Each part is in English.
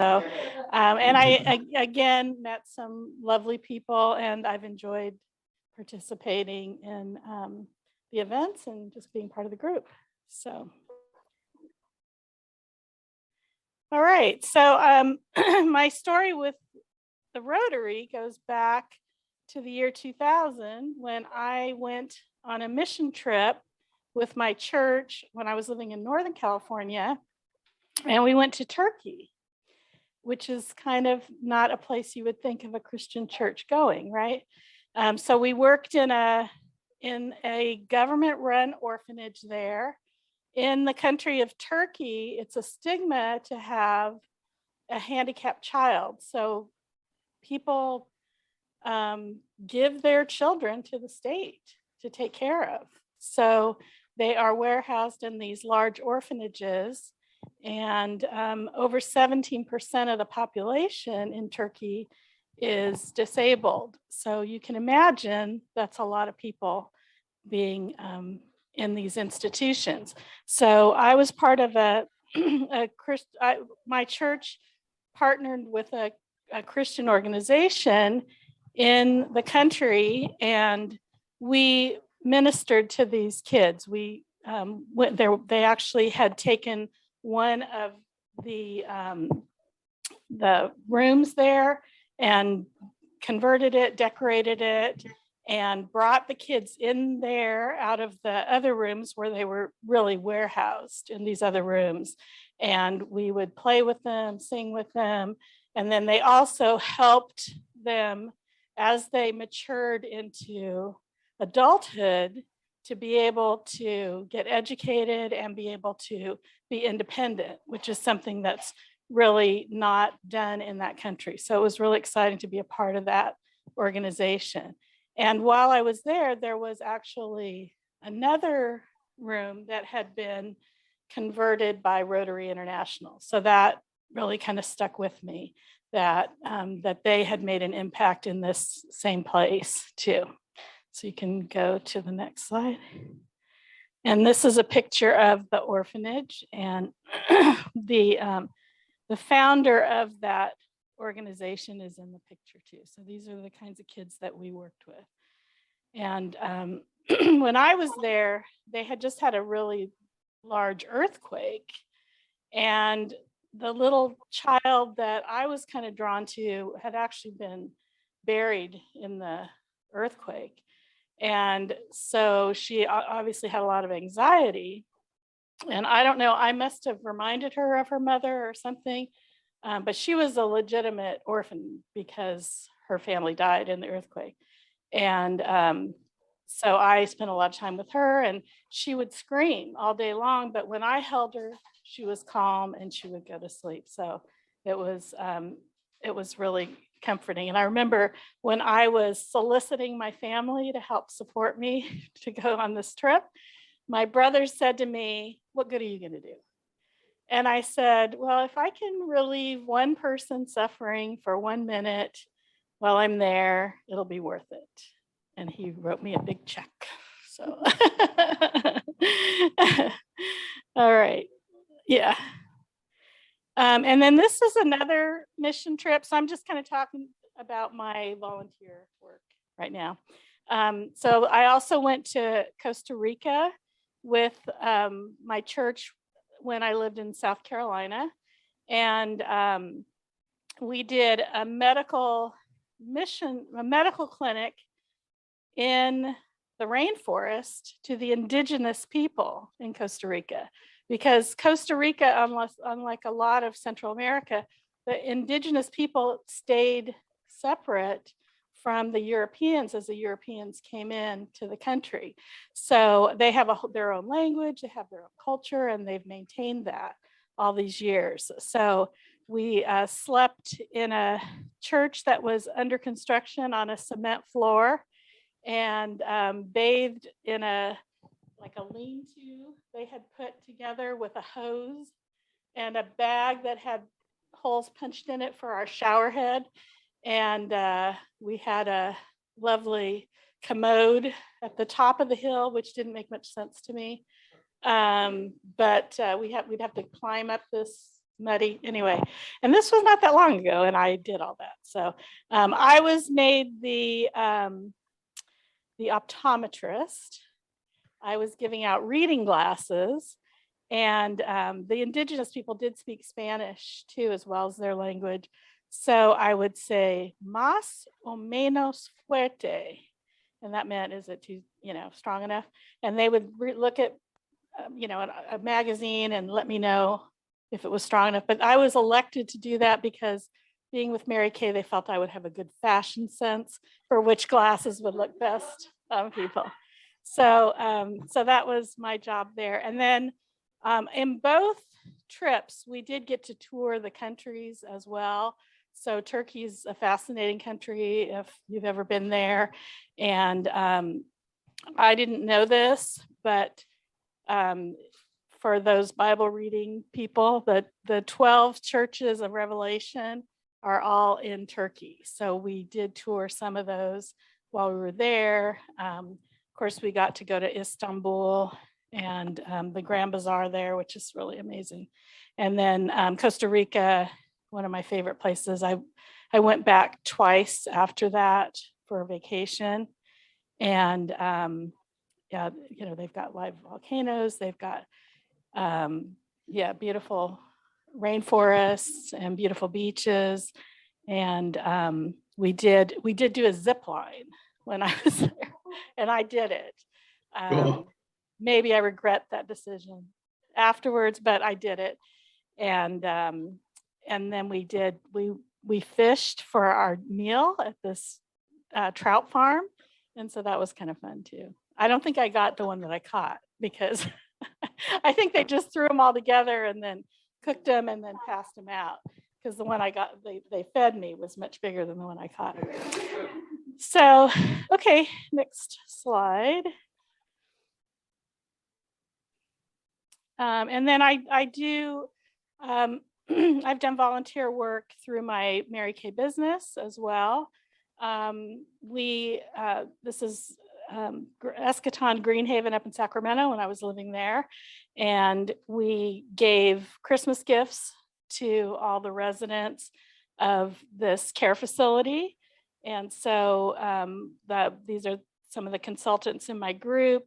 And I again met some lovely people, and I've enjoyed participating in the events and just being part of the group. So, all right. So my story with the Rotary goes back to the year 2000 when I went on a mission trip with my church when I was living in Northern California, and we went to Turkey, which is kind of not a place you would think of a Christian church going, right? So we worked in a government-run orphanage there. In the country of Turkey, it's a stigma to have a handicapped child. So people give their children to the state to take care of. So they are warehoused in these large orphanages, and over 17% of the population in Turkey is disabled. So you can imagine that's a lot of people being in these institutions. So I was part of my church partnered with a Christian organization in the country, and we ministered to these kids. We went there. They actually had taken one of the rooms there and converted it, decorated it, and brought the kids in there out of the other rooms where they were really warehoused in these other rooms. And we would play with them, sing with them. And then they also helped them as they matured into adulthood to be able to get educated and be able to be independent, which is something that's really not done in that country. So it was really exciting to be a part of that organization. And while I was there, there was actually another room that had been converted by Rotary International. So that really kind of stuck with me, that they had made an impact in this same place too. So you can go to the next slide. And this is a picture of the orphanage, and the founder of that organization is in the picture too. So these are the kinds of kids that we worked with. And when I was there, they had just had a really large earthquake, and the little child that I was kind of drawn to had actually been buried in the earthquake. And so she obviously had a lot of anxiety. And I don't know, I must have reminded her of her mother or something, but she was a legitimate orphan because her family died in the earthquake. And so I spent a lot of time with her, and she would scream all day long, but when I held her, she was calm and she would go to sleep. So it was really comforting. And I remember when I was soliciting my family to help support me to go on this trip, my brother said to me, "What good are you going to do?" And I said, "Well, if I can relieve one person suffering for 1 minute while I'm there, it'll be worth it." And he wrote me a big check. So, all right. Yeah. And then this is another mission trip. So I'm just kind of talking about my volunteer work right now. So I also went to Costa Rica with my church when I lived in South Carolina. And we did a medical clinic in the rainforest to the indigenous people in Costa Rica. Because Costa Rica, unlike a lot of Central America, the indigenous people stayed separate from the Europeans as the Europeans came in to the country. So they have their own language, they have their own culture, and they've maintained that all these years. So we slept in a church that was under construction on a cement floor, and bathed in a lean-to they had put together with a hose and a bag that had holes punched in it for our shower head. And we had a lovely commode at the top of the hill, which didn't make much sense to me. But we'd have to climb up this muddy anyway. And this was not that long ago, and I did all that. So I was made the optometrist. I was giving out reading glasses, and the indigenous people did speak Spanish too, as well as their language. So I would say más o menos fuerte, and that meant, is it too, strong enough? And they would look at, a magazine and let me know if it was strong enough. But I was elected to do that because, being with Mary Kay, they felt I would have a good fashion sense for which glasses would look best on people. So that was my job there. And then in both trips, we did get to tour the countries as well. So Turkey's a fascinating country if you've ever been there. And I didn't know this, but for those Bible reading people, the 12 churches of Revelation are all in Turkey. So we did tour some of those while we were there. Of course, we got to go to Istanbul and the Grand Bazaar there, which is really amazing. And then Costa Rica, one of my favorite places. I went back twice after that for a vacation. And yeah, they've got live volcanoes. They've got, beautiful rainforests and beautiful beaches. And we did do a zip line when I was there, and I did it. Cool. Maybe I regret that decision afterwards, but I did it. And then we fished for our meal at this trout farm. And so that was kind of fun too. I don't think I got the one that I caught, because I think they just threw them all together and then cooked them and then passed them out, because the one I got, they fed me, was much bigger than the one I caught. So, okay, next slide. And then I do, I've done volunteer work through my Mary Kay business as well. This is Eschaton Greenhaven up in Sacramento when I was living there. And we gave Christmas gifts to all the residents of this care facility. And so these are some of the consultants in my group.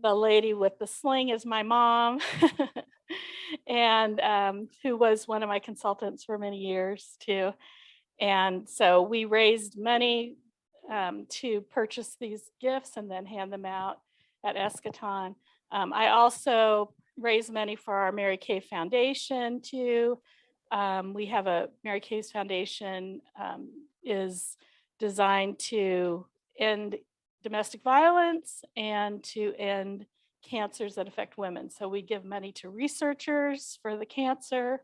The lady with the sling is my mom, and who was one of my consultants for many years too. And so we raised money to purchase these gifts and then hand them out at Eschaton. I also raised money for our Mary Kay Foundation too. We have a Mary Kay's Foundation is designed to end domestic violence and to end cancers that affect women. So we give money to researchers for the cancer.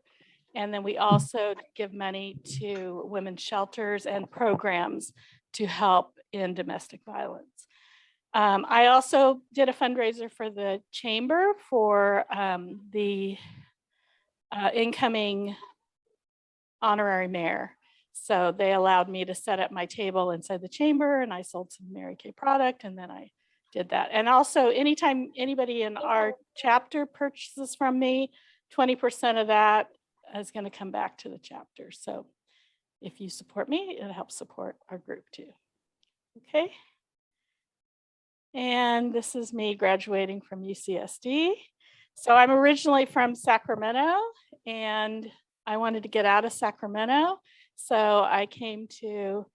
And then we also give money to women's shelters and programs to help in domestic violence. I also did a fundraiser for the chamber for the incoming honorary mayor. So they allowed me to set up my table inside the chamber, and I sold some Mary Kay product, and then I did that. And also, anytime anybody in our chapter purchases from me, 20% of that is going to come back to the chapter. So if you support me, it helps support our group too. Okay. And this is me graduating from UCSD. So I'm originally from Sacramento, and I wanted to get out of Sacramento. So I came to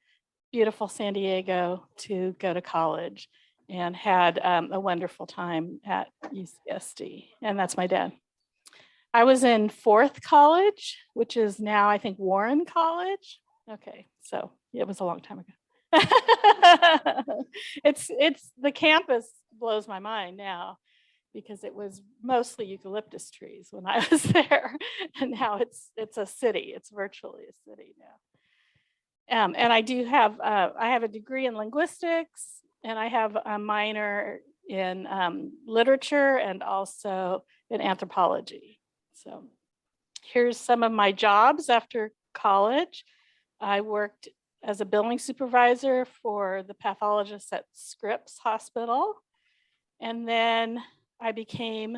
beautiful San Diego to go to college, and had a wonderful time at UCSD. And that's my dad. I was in Fourth College, which is now, I think, Warren College. Okay, so it was a long time ago. It's the campus blows my mind now, because it was mostly eucalyptus trees when I was there, and now it's a city. It's virtually a city now. And I do have I have a degree in linguistics, and I have a minor in literature and also in anthropology. So here's some of my jobs after college. I worked as a billing supervisor for the pathologist at Scripps Hospital. And then I became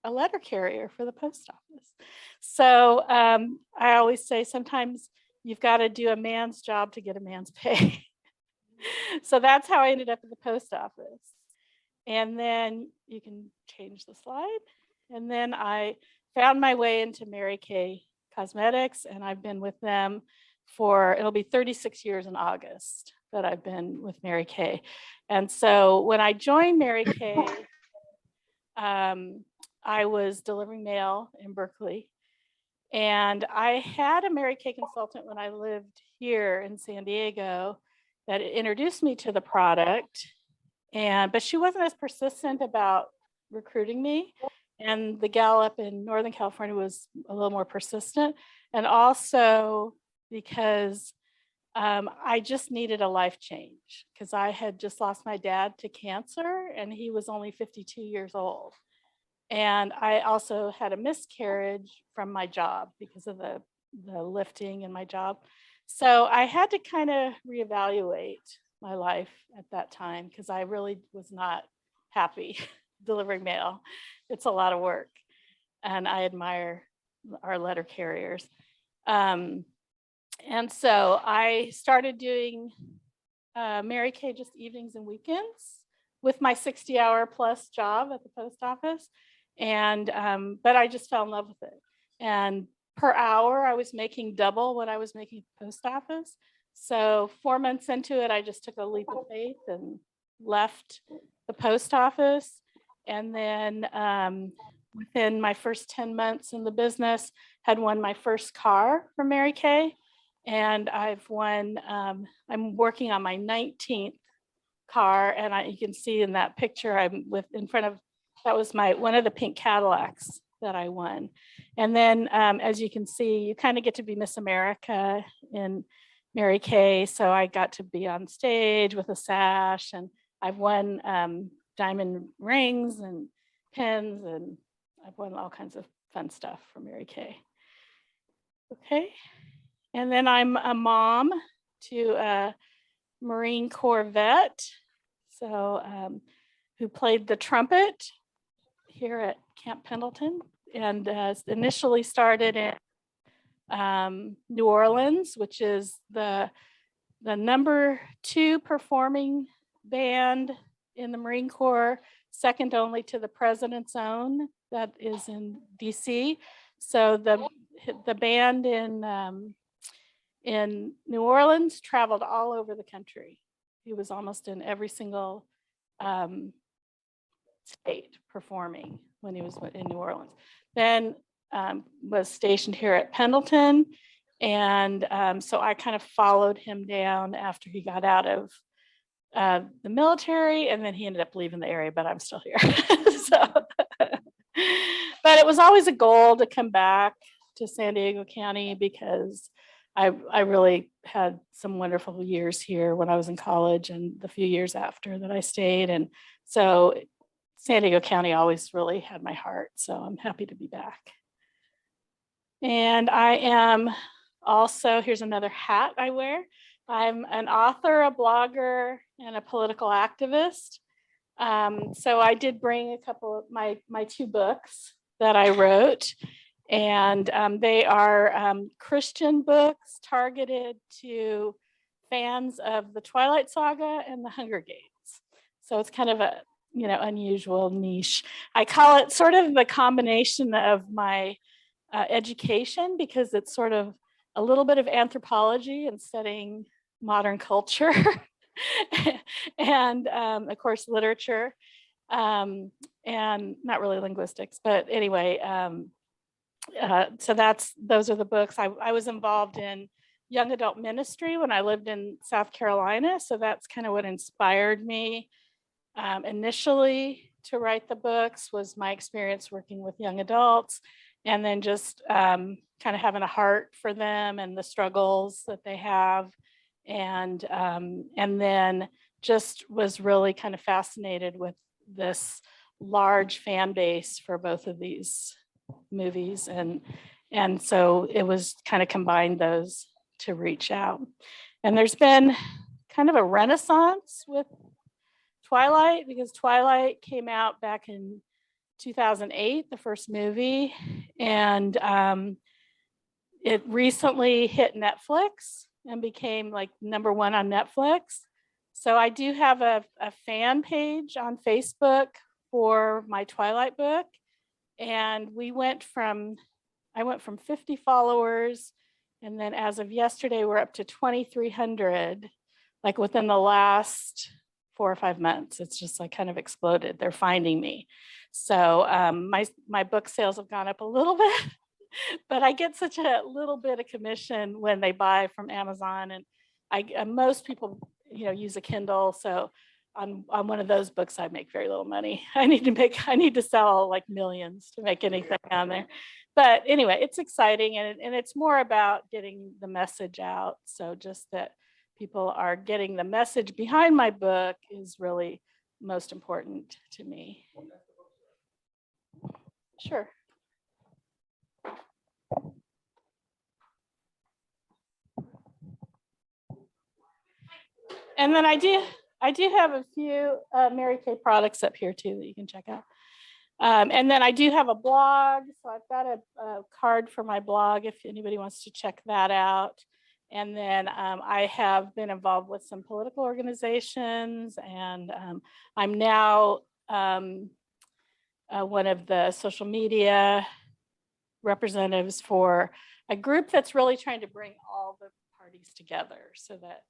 a letter carrier for the post office. So I always say sometimes you've got to do a man's job to get a man's pay. So that's how I ended up at the post office. And then you can change the slide. And then I found my way into Mary Kay Cosmetics, and I've been with them for, it'll be 36 years in August that I've been with Mary Kay. And so when I joined Mary Kay, I was delivering mail in Berkeley. And I had a Mary Kay consultant when I lived here in San Diego that introduced me to the product. But she wasn't as persistent about recruiting me. And the gal up in Northern California was a little more persistent. And also because I just needed a life change, because I had just lost my dad to cancer and he was only 52 years old. And I also had a miscarriage from my job because of the lifting in my job. So I had to kind of reevaluate my life at that time, because I really was not happy delivering mail. It's a lot of work. And I admire our letter carriers. And so I started doing Mary Kay just evenings and weekends with my 60-hour plus job at the post office. And but I just fell in love with it. And per hour, I was making double what I was making at the post office. So 4 months into it, I just took a leap of faith and left the post office. And then within my first 10 months in the business, had won my first car from Mary Kay. And I've won, I'm working on my 19th car. And you can see in that picture, I'm in front of, that was one of the pink Cadillacs that I won. And then as you can see, you kind of get to be Miss America in Mary Kay. So I got to be on stage with a sash, and I've won diamond rings and pins, and I've won all kinds of fun stuff from Mary Kay. Okay. And then I'm a mom to a Marine Corps vet, so who played the trumpet here at Camp Pendleton, and initially started in New Orleans, which is the number 2 performing band in the Marine Corps, second only to the President's Own that is in DC. So the band in New Orleans traveled all over the country. He was almost in every single state performing when he was in New Orleans. Then was stationed here at Pendleton. And so I kind of followed him down after he got out of the military, and then he ended up leaving the area, but I'm still here. But it was always a goal to come back to San Diego County, because I really had some wonderful years here when I was in college and the few years after that I stayed. And so San Diego County always really had my heart. So I'm happy to be back. And I am also, here's another hat I wear. I'm an author, a blogger, and a political activist. So I did bring a couple of my 2 books that I wrote. And they are Christian books targeted to fans of the Twilight Saga and the Hunger Games. So it's kind of a unusual niche. I call it sort of the combination of my education, because it's sort of a little bit of anthropology and studying modern culture, and of course literature, and not really linguistics, but anyway. So those are the books. I was involved in young adult ministry when I lived in South Carolina. So that's kind of what inspired me initially to write the books, was my experience working with young adults, and then just kind of having a heart for them and the struggles that they have. And then just was really kind of fascinated with this large fan base for both of these movies, and so it was kind of combined those to reach out. And there's been kind of a renaissance with Twilight, because Twilight came out back in 2008, the first movie, and it recently hit Netflix and became like #1 on Netflix. So I do have a fan page on Facebook for my Twilight book, and I went from 50 followers, and then as of yesterday, we're up to 2,300, like within the last 4 or 5 months. It's just like kind of exploded. They're finding me. So my book sales have gone up a little bit, but I get such a little bit of commission when they buy from Amazon, and most people, use a Kindle. So on one of those books, I make very little money. I need to sell like millions to make anything on there. But anyway, it's exciting, and it's more about getting the message out. So just that people are getting the message behind my book is really most important to me. Sure. And then I do have a few Mary Kay products up here too that you can check out. And then I do have a blog. So I've got a card for my blog if anybody wants to check that out. And then I have been involved with some political organizations, and I'm now one of the social media representatives for a group that's really trying to bring all the parties together so that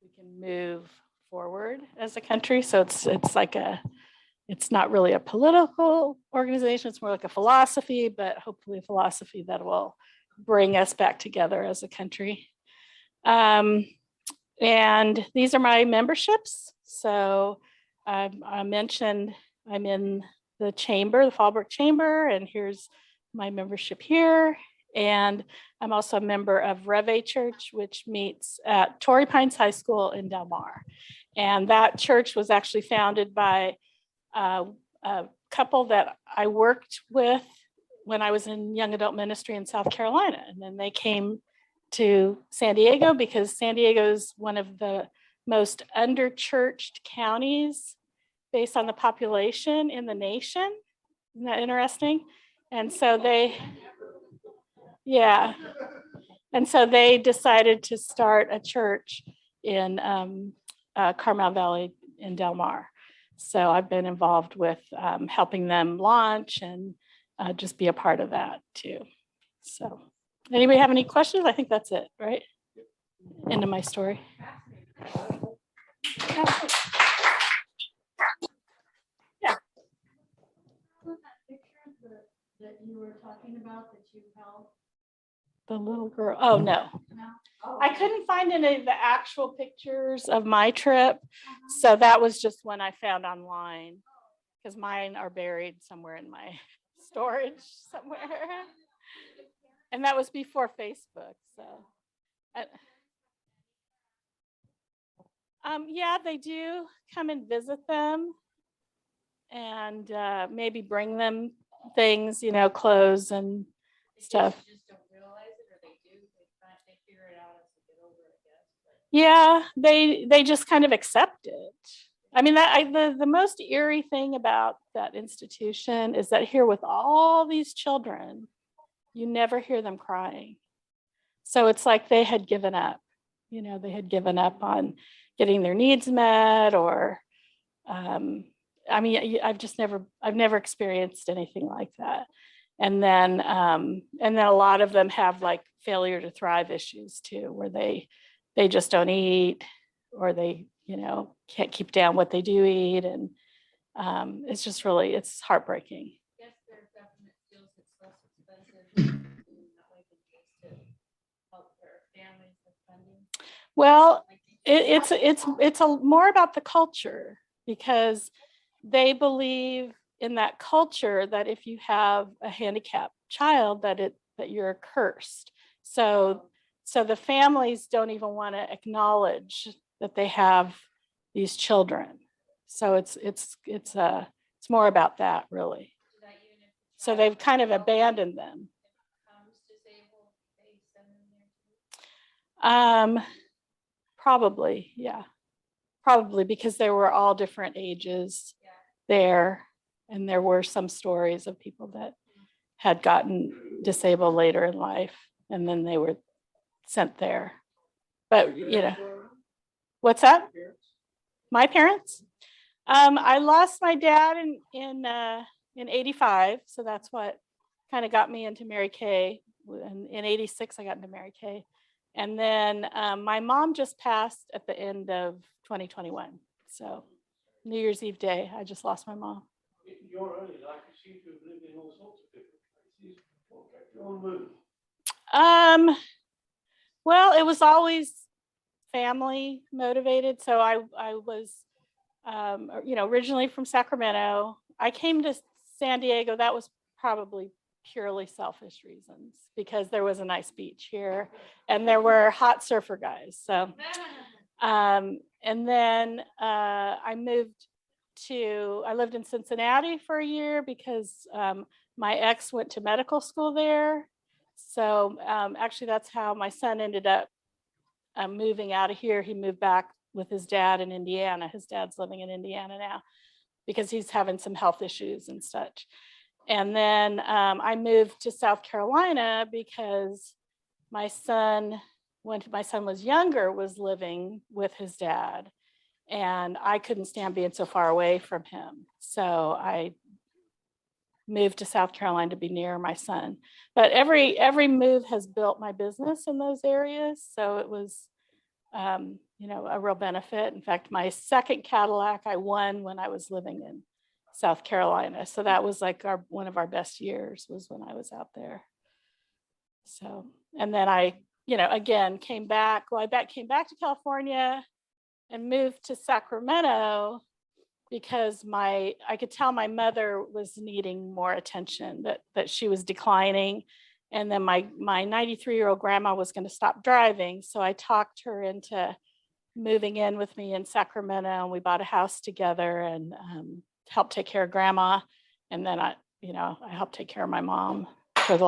we can move forward as a country. So it's not really a political organization. It's more like a philosophy, but hopefully a philosophy that will bring us back together as a country. And these are my memberships. So I mentioned I'm in the chamber, the Fallbrook Chamber, and here's my membership here. And I'm also a member of Rev Church, which meets at Torrey Pines High School in Del Mar. And that church was actually founded by a couple that I worked with when I was in young adult ministry in South Carolina. And then they came to San Diego because San Diego is one of the most under-churched counties based on the population in the nation. Isn't that interesting? And so and so they decided to start a church in Carmel Valley in Del Mar. So I've been involved with helping them launch and just be a part of that too. So anybody have any questions? I think that's it, right? End of my story. Yeah. That you were talking about that you held? The little girl. Oh, no. I couldn't find any of the actual pictures of my trip. So that was just one I found online because mine are buried somewhere in my storage somewhere. And that was before Facebook. So, yeah, they do come and visit them and maybe bring them things, clothes and stuff. They just don't realize it, or they do. They figure it out as they get older, I guess. Yeah, they just kind of accept it. I mean, the most eerie thing about that institution is that here with all these children, you never hear them crying. So it's like they had given up. They had given up on getting their needs met, or I mean, I've never experienced anything like that. And then a lot of them have like failure to thrive issues too, where they just don't eat, or they, can't keep down what they do eat. And it's just really, it's heartbreaking. I guess their government feels it's less expensive to help their families with funding. Well, it's more about the culture, because they believe in that culture that if you have a handicapped child, that you're cursed. So the families don't even want to acknowledge that they have these children. So it's more about that, really. So they've kind of abandoned them. Probably, yeah. Probably because they were all different ages there. And there were some stories of people that had gotten disabled later in life, and then they were sent there. But, what's that? My parents? I lost my dad in 85, so that's what kind of got me into Mary Kay. In 86, I got into Mary Kay. And then my mom just passed at the end of 2021. So New Year's Eve day, I just lost my mom. Your early life, you seem to have lived in all sorts of different places. What kept you on the move? Well, it was always family motivated. So I was, originally from Sacramento. I came to San Diego. That was probably purely selfish reasons because there was a nice beach here and there were hot surfer guys. So, and then I lived in Cincinnati for a year because my ex went to medical school there. So actually that's how my son ended up moving out of here. He moved back with his dad in Indiana. His dad's living in Indiana now because he's having some health issues and such. And then I moved to South Carolina because my son, when my son was younger, was living with his dad. And I couldn't stand being so far away from him. So I moved to South Carolina to be near my son. But every move has built my business in those areas. So it was, a real benefit. In fact, my second Cadillac I won when I was living in South Carolina. So that was like one of our best years was when I was out there. So, and then I, again, came back to California and moved to Sacramento because I could tell my mother was needing more attention, that she was declining. And then my 93-year-old grandma was going to stop driving. So I talked her into moving in with me in Sacramento, and we bought a house together and helped take care of grandma. And then I helped take care of my mom for the